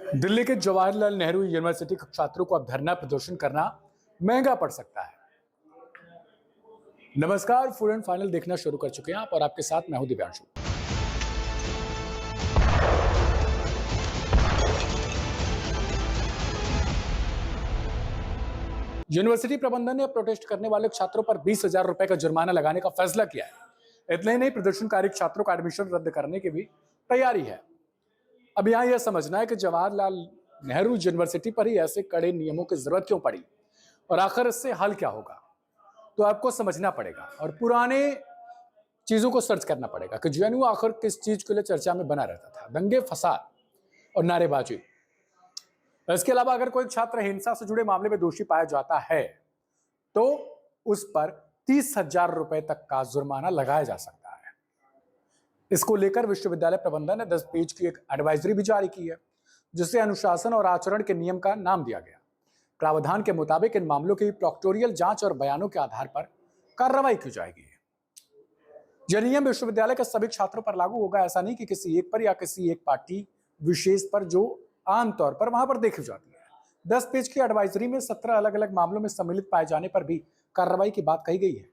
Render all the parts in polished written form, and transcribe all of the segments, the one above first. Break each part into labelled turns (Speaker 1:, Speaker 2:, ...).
Speaker 1: दिल्ली के जवाहरलाल नेहरू यूनिवर्सिटी के छात्रों को अब धरना प्रदर्शन करना महंगा पड़ सकता है। नमस्कार, फुल एंड फाइनल देखना शुरू कर चुके हैं आप और आपके साथ मैं हूं दिव्यांशु। यूनिवर्सिटी प्रबंधन ने प्रोटेस्ट करने वाले छात्रों पर 20,000 रुपए का जुर्माना लगाने का फैसला किया है। इतने ही नहीं, प्रदर्शनकारी छात्रों का एडमिशन रद्द करने की भी तैयारी है। अब यहां यह समझना है कि जवाहरलाल नेहरू यूनिवर्सिटी पर ही ऐसे कड़े नियमों की जरूरत क्यों पड़ी और आखिर इससे हल क्या होगा। तो आपको समझना पड़ेगा और पुराने चीजों को सर्च करना पड़ेगा कि जेएनयू आखिर किस चीज के लिए चर्चा में बना रहता था। दंगे, फसाद और नारेबाजी। इसके अलावा अगर कोई छात्र हिंसा से जुड़े मामले में दोषी पाया जाता है तो उस पर 30,000 रुपए तक का जुर्माना लगाया जा सकता है। इसको लेकर विश्वविद्यालय प्रबंधन ने 10 पेज की एक एडवाइजरी भी जारी की है, जिसे अनुशासन और आचरण के नियम का नाम दिया गया। प्रावधान के मुताबिक इन मामलों की प्रोक्टोरियल जांच और बयानों के आधार पर कार्रवाई की जाएगी। यह नियम विश्वविद्यालय के सभी छात्रों पर लागू होगा। ऐसा नहीं कि किसी एक पर या किसी एक पार्टी विशेष पर, जो आमतौर पर वहां पर देखी जाती है। 10 पेज की एडवाइजरी में 17 अलग अलग मामलों में सम्मिलित पाए जाने पर भी कार्रवाई की बात कही गई है।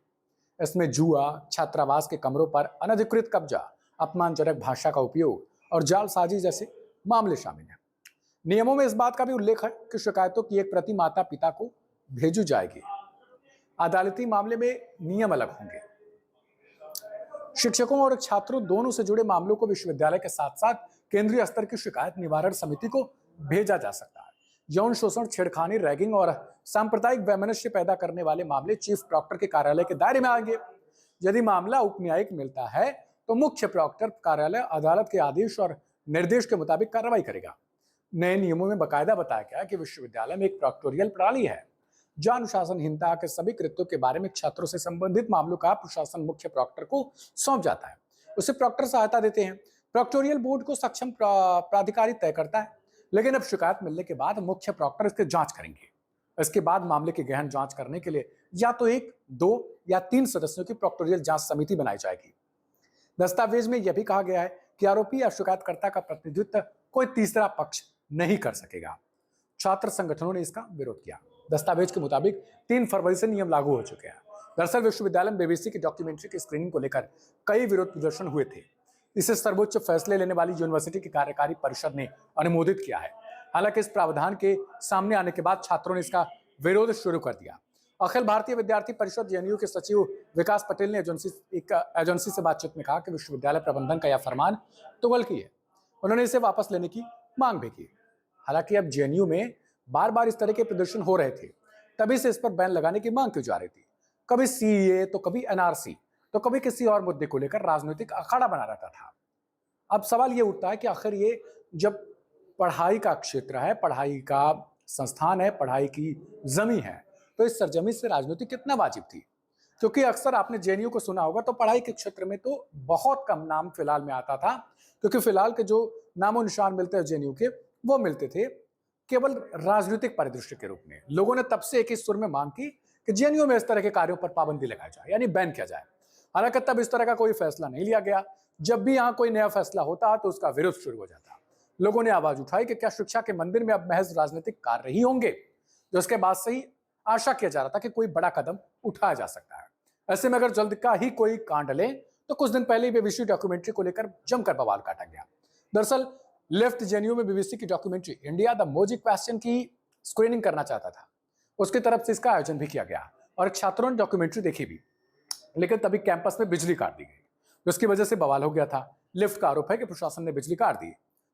Speaker 1: इसमें जुआ, छात्रावास के कमरों पर अनधिकृत कब्जा, अपमानजनक भाषा का उपयोग और जालसाजी जैसे मामले शामिल हैं। नियमों में इस बात का भी उल्लेख है कि शिकायतों की एक प्रति माता पिता को भेजी जाएगी। अदालती मामले में नियम अलग होंगे। शिक्षकों और छात्रों दोनों से जुड़े मामलों को विश्वविद्यालय के साथ साथ केंद्रीय स्तर की शिकायत निवारण समिति को भेजा जा सकता है। यौन शोषण, छेड़खानी, रैगिंग और सांप्रदायिक वैमनस्य पैदा करने वाले मामले चीफ प्रॉक्टर के कार्यालय के दायरे में आएंगे। यदि मामला उप न्यायिक मिलता है तो मुख्य प्रॉक्टर कार्यालय अदालत के आदेश और निर्देश के मुताबिक कार्रवाई करेगा। नए नियमों में बाकायदा बताया गया कि विश्वविद्यालय में एक प्रॉक्टोरियल प्रणाली है, जहां अनुशासनहीनता के सभी कृत्यों के बारे में छात्रों से संबंधित मामलों का प्रशासन मुख्य प्रॉक्टर को सौंप जाता है। उसे प्रॉक्टर सहायता देते हैं। प्रॉक्टोरियल बोर्ड को सक्षम प्राधिकारी तय करता है, लेकिन अब शिकायत मिलने के बाद मुख्य प्रॉक्टर इसकी जांच करेंगे। इसके बाद मामले की गहन जांच करने के लिए या तो 1, 2 या 3 सदस्यों की प्रॉक्टोरियल जांच समिति बनाई जाएगी। दस्तावेज में यह भी कहा गया है कि आरोपी या शिकायतकर्ता का प्रतिनिधित्व कोई तीसरा पक्ष नहीं कर सकेगा। छात्र संगठनों ने इसका विरोध किया। दस्तावेज के मुताबिक 3 फरवरी से नियम लागू हो चुके हैं। दरअसल विश्वविद्यालय में बीबीसी की डॉक्यूमेंट्री की स्क्रीनिंग को लेकर कई विरोध प्रदर्शन हुए थे। इसे सर्वोच्च फैसले लेने वाली यूनिवर्सिटी की कार्यकारी परिषद ने अनुमोदित किया है। हालांकि इस प्रावधान के सामने आने के बाद छात्रों ने इसका विरोध शुरू कर दिया। अखिल भारतीय विद्यार्थी परिषद जेएनयू के सचिव विकास पटेल ने एजेंसी से बातचीत में कहा कि विश्वविद्यालय प्रबंधन का यह फरमान तुगलकी है। उन्होंने इसे वापस लेने की मांग भी की। हालांकि अब जेएनयू में बार बार इस तरह के प्रदर्शन हो रहे थे, तभी से इस पर बैन लगाने की मांग की जा रही थी। कभी सीए तो कभी एनआरसी तो कभी किसी और मुद्दे को लेकर राजनीतिक अखाड़ा बना रहता था। अब सवाल ये उठता है कि आखिर ये जब पढ़ाई का क्षेत्र है, पढ़ाई का संस्थान है, पढ़ाई की जमी है, तो इस सरजमी से राजनीति कितना वाजिब थी। क्योंकि अक्सर आपने जेएनयू को सुना होगा तो पढ़ाई के क्षेत्र में तो बहुत कम नाम फिलहाल में आता था, क्योंकि फिलहाल के जो नामो निशान मिलते हैं जेएनयू के, वो मिलते थे केवल राजनीतिक परिदृश्य के रूप में। लोगों ने तब से एक ही सुर में मांग की कि जेएनयू में इस तरह के कार्यों पर पाबंदी लगाई जाए, यानी बैन किया जाए। हालांकि तब इस तरह का कोई फैसला नहीं लिया गया। जब भी यहाँ कोई नया फैसला होता तो उसका विरोध शुरू हो जाता। लोगों ने आवाज उठाई कि क्या शिक्षा के मंदिर में अब महज राजनीतिक कार्य ही होंगे, जो इसके बाद से ही आशा किया जा रहा था कि कोई बड़ा कदम उठाया जा सकता है। ऐसे में अगर जल्द का ही कोई कांड ले तो कुछ दिन पहले बीबीसी डॉक्यूमेंट्री को लेकर जमकर बवाल काटा गया। दरअसल लेफ्ट जेएनयू में बीबीसी की documentary India the Modi question की स्क्रीनिंग करना चाहता था। उसकी तरफ से इसका आयोजन भी किया गया और छात्रों ने डॉक्यूमेंट्री देखी भी, लेकिन तभी कैंपस में बिजली काट दी गई, जिसकी वजह से बवाल हो गया था। लिफ्ट का आरोप है कि प्रशासन ने बिजली काट दी।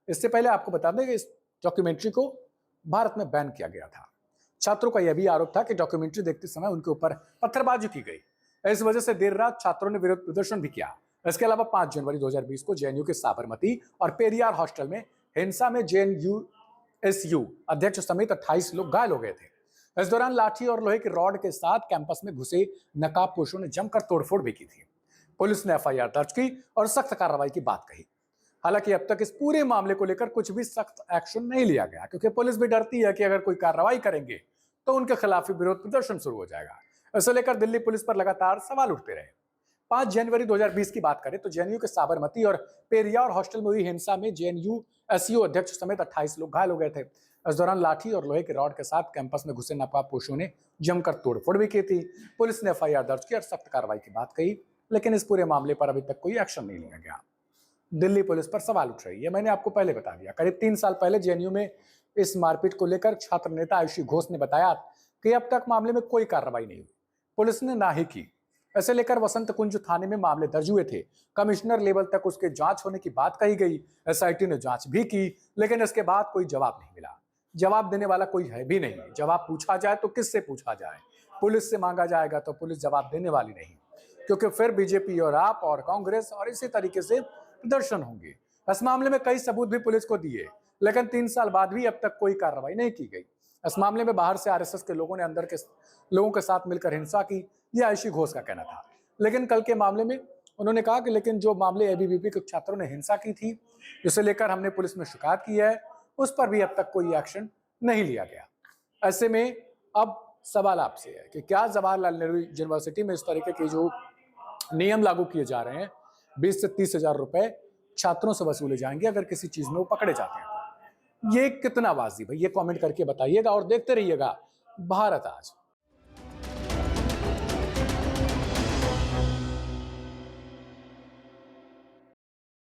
Speaker 1: इससे पहले आपको बता दें कि इस डॉक्यूमेंट्री को भारत में बैन किया गया था। छात्रों का यह भी आरोप था कि डॉक्यूमेंट्री देखते समय उनके ऊपर पत्थरबाजी की गई। इस वजह से देर रात छात्रों ने विरोध प्रदर्शन भी किया। इसके अलावा 5 जनवरी 2020 को जेएनयू के साबरमती और पेरियार हॉस्टल में हिंसा में जेएनयूएसयू अध्यक्ष समेत 28 लोग घायल हो गए थे। इस दौरान लाठी और लोहे के रॉड के साथ कैंपस में घुसे नकाबपोशों ने जमकर तोड़फोड़ भी की थी। पुलिस ने एफआईआर दर्ज की और सख्त कार्रवाई की बात कही। हालांकि अब तक इस पूरे मामले को लेकर कुछ भी सख्त एक्शन नहीं लिया गया, क्योंकि पुलिस भी डरती है कि अगर कोई कार्रवाई करेंगे तो उनके खिलाफ विरोध प्रदर्शन शुरू हो जाएगा। इसे लेकर दिल्ली पुलिस पर लगातार सवाल उठते रहे। 5 जनवरी 2020 की बात करें तो जेएनयू के साबरमती और पेरियार हॉस्टल में हुई हिंसा में जेएनयू एसयू अध्यक्ष समेत 28 लोग घायल हो गए थे। इस दौरान लाठी और लोहे के रॉड के साथ कैंपस में घुसे नकाबपोशों ने जमकर तोड़फोड़ भी की थी। पुलिस ने एफआईआर दर्ज की और सख्त कार्रवाई की बात कही, लेकिन इस पूरे मामले पर अभी तक कोई एक्शन नहीं लिया गया। दिल्ली पुलिस पर सवाल उठ रही है। मैंने आपको पहले बता दिया, करीब 3 साल पहले जेएनयू में इस मारपीट को लेकर छात्र नेता आयुषी घोष ने बताया कि अब तक मामले में कोई कार्रवाई नहीं हुई, पुलिस ने ना ही की। ऐसे लेकर वसंत कुंज थाने में मामले दर्ज हुए थे। कमिश्नर लेवल तक उसके जांच होने की बात कही गई। एसआईटी ने जांच भी की, लेकिन इसके बाद कोई जवाब नहीं मिला। जवाब देने वाला कोई है भी नहीं। जवाब पूछा जाए तो किससे पूछा जाए? पुलिस से मांगा जाएगा तो पुलिस जवाब देने वाली नहीं, क्योंकि फिर बीजेपी और आप और कांग्रेस और इसी तरीके से प्रदर्शन होंगे। इस मामले में कई सबूत भी पुलिस को दिए, लेकिन 3 साल बाद भी अब तक कोई कार्रवाई नहीं की गई। इस मामले में बाहर से आरएसएस के लोगों ने अंदर के लोगों के साथ मिलकर हिंसा की, यह आयुषी घोष का कहना था। लेकिन कल के मामले में उन्होंने कहा कि लेकिन जो मामले एबीवीपी के छात्रों ने हिंसा की थी, जिसे लेकर हमने पुलिस में शिकायत की है, उस पर भी अब तक कोई एक्शन नहीं लिया गया। ऐसे में अब सवाल आपसे है कि क्या जवाहरलाल नेहरू यूनिवर्सिटी में इस तरीके के जो नियम लागू किए जा रहे हैं, 20 से 30 हजार रुपए छात्रों से वसूले जाएंगे अगर किसी चीज में वो पकड़े जाते हैं तो? ये कितना वाजिब है, ये कमेंट करके बताइएगा और देखते रहिएगा भारत आज।